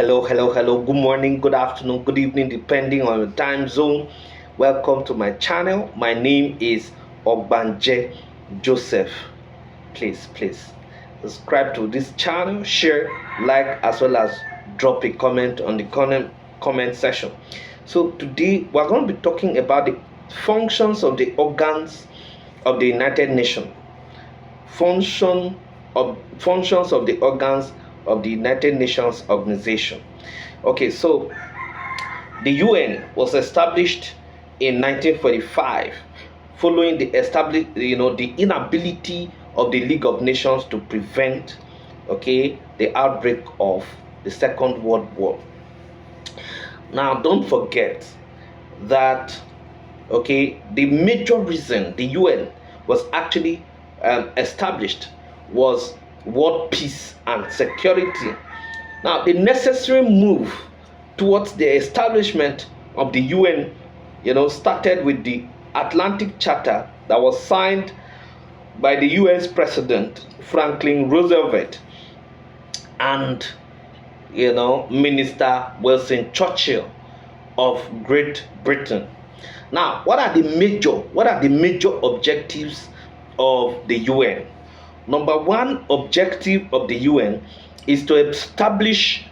Hello. Good morning, good afternoon, good evening, depending on your time zone. Welcome to my channel. My name is Ogbanje Joseph. Please subscribe to this channel, share, like, as well as drop a comment on the comment section. So today we're going to be talking about the functions of the United Nations. Functions of the organs of the United Nations organization. Okay, so the UN was established in 1945 following the inability of the League of Nations to prevent the outbreak of the Second World War. Now don't forget that the major reason the UN was actually established was world peace and security. Now, the necessary move towards the establishment of the UN, started with the Atlantic Charter that was signed by the US President Franklin Roosevelt and Minister Winston Churchill of Great Britain. Now, what are the major objectives of the UN? Number one objective of the UN is to establish,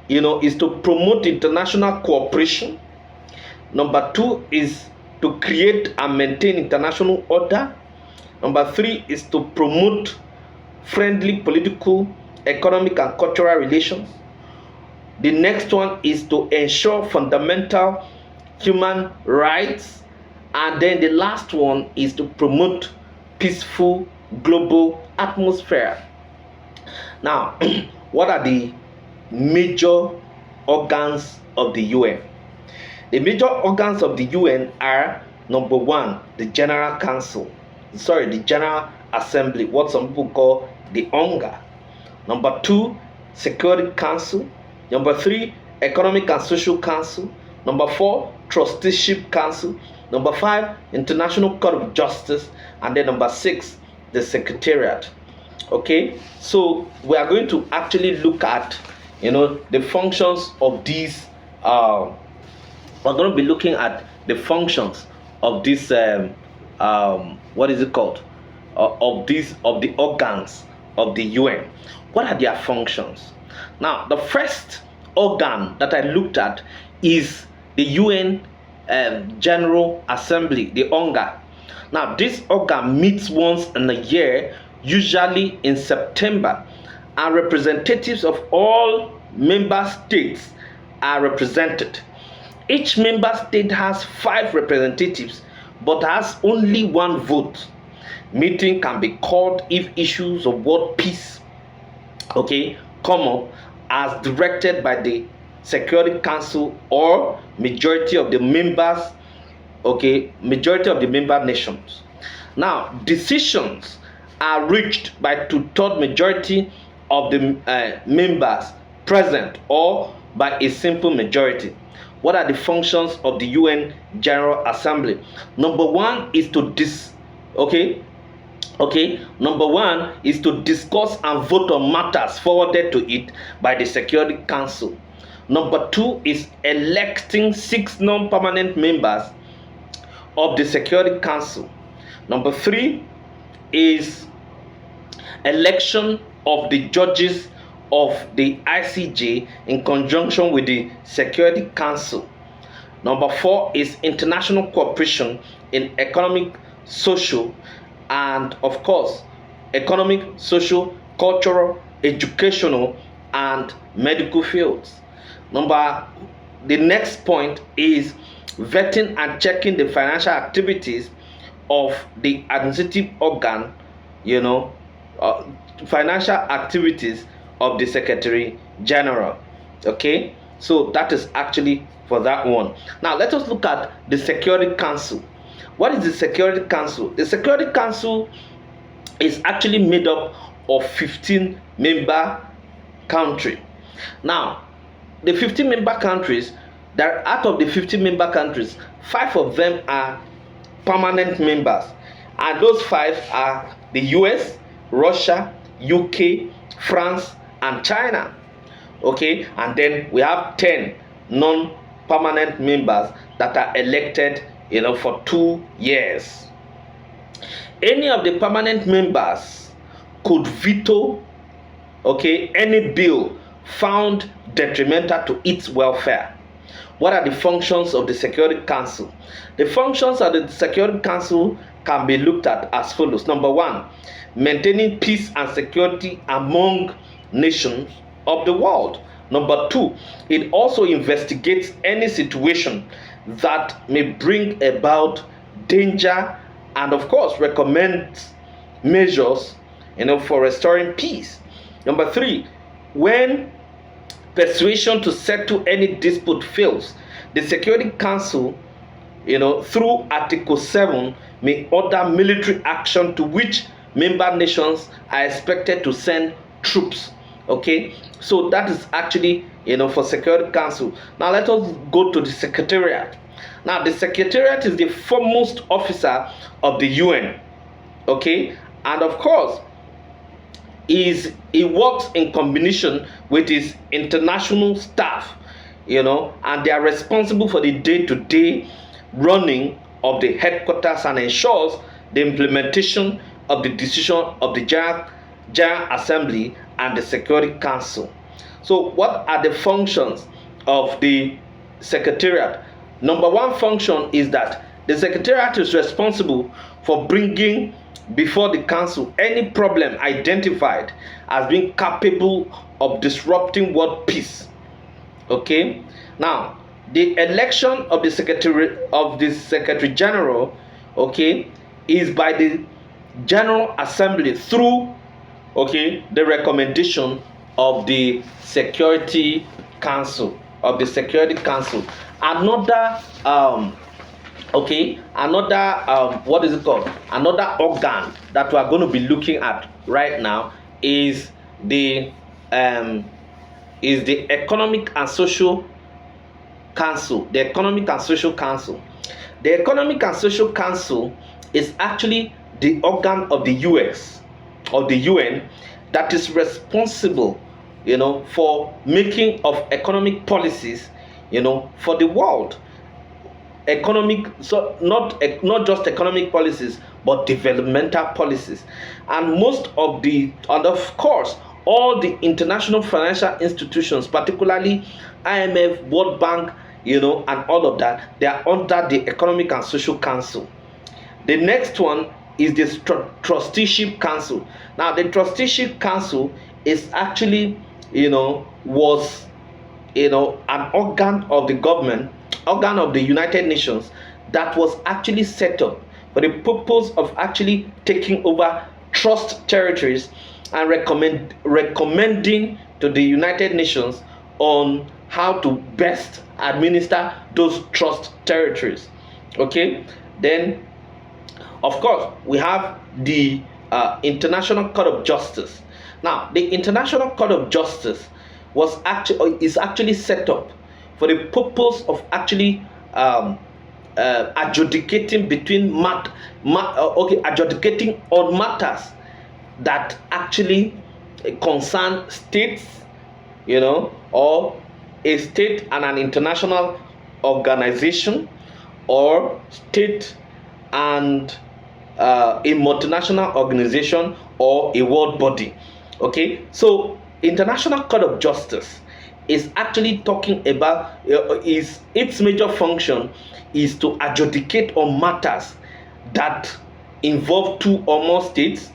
is to promote international cooperation. Number two is to create and maintain international order. Number three is to promote friendly political, economic, and cultural relations. The next one is to ensure fundamental human rights. And then the last one is to promote peaceful global atmosphere. Now, what are the major organs of the UN? The major organs of the UN are: number one, the General Assembly, what some people call the UNGA. Number two, Security Council. Number three, Economic and Social Council. Number four, Trusteeship Council. Number five, International Court of Justice. And then number six, the Secretariat. Okay, so we are going to actually look at the functions of these. We're going to be looking at the functions of this. What is it called? Of the organs of the UN. What are their functions? Now, the first organ that I looked at is the UN General Assembly, the UNGA. Now, this organ meets once in a year, usually in September, and representatives of all member states are represented. Each member state has 5 representatives but has only 1 vote. Meeting can be called if issues of world peace come up as directed by the Security Council or majority of the members, majority of the member nations. Now, decisions are reached by 2/3 majority of the members present or by a simple majority. What are the functions of the UN General Assembly? Number one is to Number one is to discuss and vote on matters forwarded to it by the Security Council. Number two is electing 6 non-permanent members of the Security Council. Number three is election of the judges of the ICJ in conjunction with the Security Council. Number four is international cooperation in economic, social, and of course, economic, social, cultural, educational, and medical fields. The next point is vetting and checking the financial activities of the administrative organ, financial activities of the Secretary General. Okay, so that is actually for that one. Now let us look at the Security Council. What is the Security Council? The Security Council is actually made up of 15 member countries. Now, the 15 member countries, out of the 15 member countries, 5 of them are permanent members, and those 5 are the US, Russia, UK, France, and China. Okay, and then we have 10 non-permanent members that are elected, for 2 years. Any of the permanent members could veto, okay, any bill found detrimental to its welfare. What are the functions of the Security Council? The functions of the Security Council can be looked at as follows. Number one, maintaining peace and security among nations of the world. Number two, it also investigates any situation that may bring about danger, and of course recommends measures, for restoring peace. Number three, when persuasion to settle any dispute fails, the Security Council, through Article 7, may order military action to which member nations are expected to send troops. Okay, so that is actually, for Security Council. Now let us go to the Secretariat. Now the Secretariat is the foremost officer of the UN. Okay, and of course he works in combination with his international staff, and they are responsible for the day-to-day running of the headquarters and ensures the implementation of the decision of the General Assembly and the Security Council. So what are the functions of the Secretariat? Number one function is that the Secretariat is responsible for bringing before the council any problem identified as being capable of disrupting world peace. Okay, now the election of the Secretary General, okay, is by the General Assembly through, okay, the recommendation of the Security Council. Another what is it called? Another organ that we are going to be looking at right now is the Economic and Social Council. The Economic and Social Council. The Economic and Social Council is actually the organ of the US or the UN that is responsible, for making of economic policies, for the world. Not just economic policies, but developmental policies. And of course all the international financial institutions, particularly IMF, World Bank, and all of that, they are under the Economic and Social Council. The next one is the Trusteeship Council. Now the Trusteeship Council is actually, was, an organ of the government, organ of the United Nations, that was actually set up for the purpose of actually taking over trust territories and recommending to the United Nations on how to best administer those trust territories. Okay, then of course we have the International Court of Justice. Now the International Court of Justice is actually set up for the purpose of actually adjudicating adjudicating on matters that actually concern states, or a state and an international organization, or state and a multinational organization, or a world body. Okay, so International Court of Justice is actually talking about its major function is to adjudicate on matters that involve two or more states,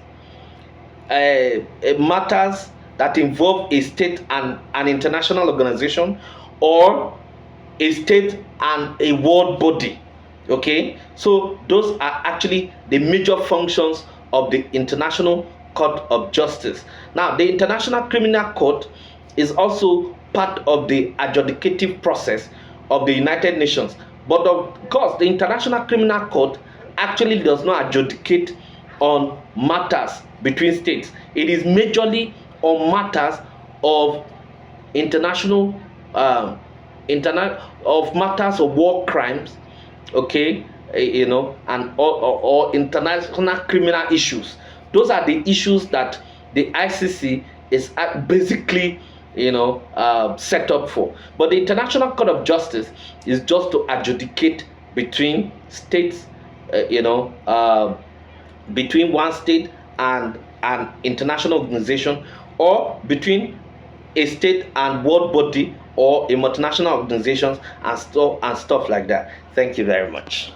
matters that involve a state and an international organization, or a state and a world body. Okay, so those are actually the major functions of the International Court of Justice. Now the International Criminal Court is also part of the adjudicative process of the United Nations. But of course, the International Criminal Court actually does not adjudicate on matters between states. It is majorly on matters of international, of matters of war crimes, okay, and or international criminal issues. Those are the issues that the ICC is basically, set up for. But the International Court of Justice is just to adjudicate between states, between one state and an international organization, or between a state and world body or a multinational organization and stuff like that. Thank you very much.